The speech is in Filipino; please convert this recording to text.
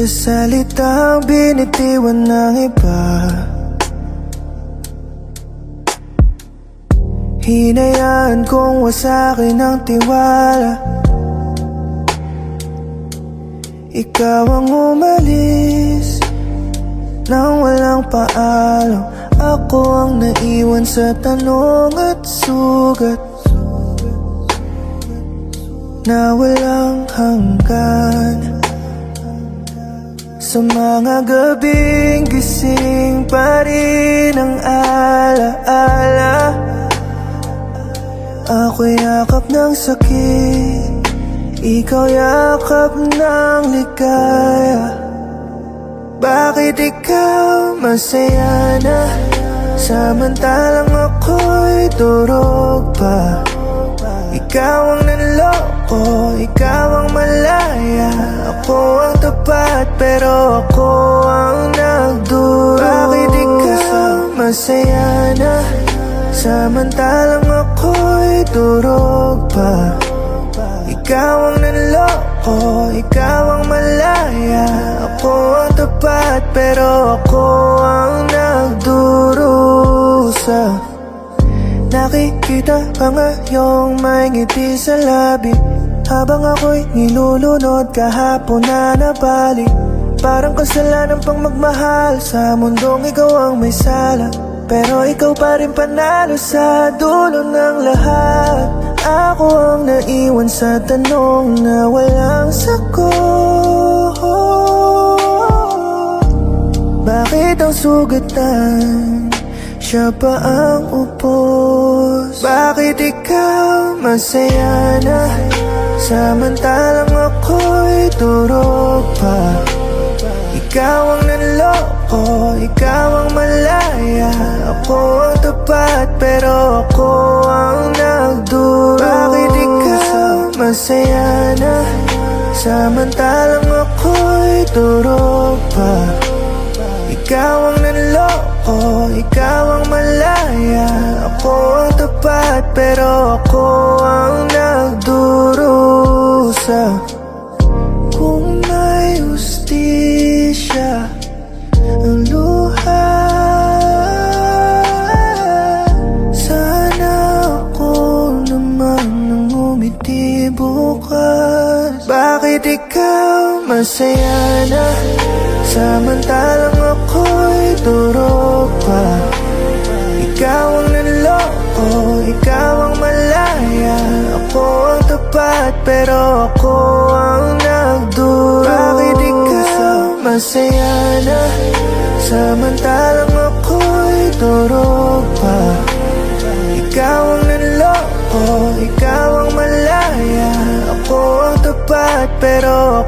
sa salitang binitiwan ng iba. Hinayaan kong wasakin ang tiwala. Ikaw ang umalis nang walang paalam. Ako ang naiwan sa tanong at sugat na walang hanggan. Sa mga gabing gising pa rin ang alaala. Ako'y yakap ng sakit, ikaw yakap ng ligaya. Bakit ikaw masaya na, samantalang ako'y durog pa? Ikaw ang nanloko, ikaw ang malaya. Ako ang tapat, pero ako ang nagduro. Bakit ikaw masaya na, samantalang ako'y durog pa? Ikaw ang nanloko, ikaw ang malaya. Ako ang tapat, pero ako ang nagdurusa. Nakikita ka ngayong may ngiti sa labi, habang ako'y nilulunod kahapon na nabali. Parang kasalanan pang magmahal sa mundong ikaw ang may sala, pero ikaw pa rin panalo sa dulo ng lahat. Ako ang naiwan sa tanong na walang sagot. Bakit ang sugatan, siya pa ang upos? Bakit ikaw masaya na, samantalang ako'y durog pa? Ikaw ang nanloko, ikaw ang malaya. Ako ang tapat, pero ako ang nagduro. Bakit ikaw masaya na, samantalang ako'y durog pa? Ikaw ang nanloko, ikaw ang malaya. Ako ang tapat, pero ako ang nagdurusa. Kung may hustisya ang luha, sana ako naman ang umiti bukas. Bakit ikaw masaya na, samantalang ako'y durog pa? Ikaw ang nanloko, ikaw ang malaya. Ako ang tapat, pero ako ang nagduro. Bakit ikaw masaya na, samantalang ako'y durog pa? Ikaw ang nanloko, ikaw ang malaya. Ako ang tapat, pero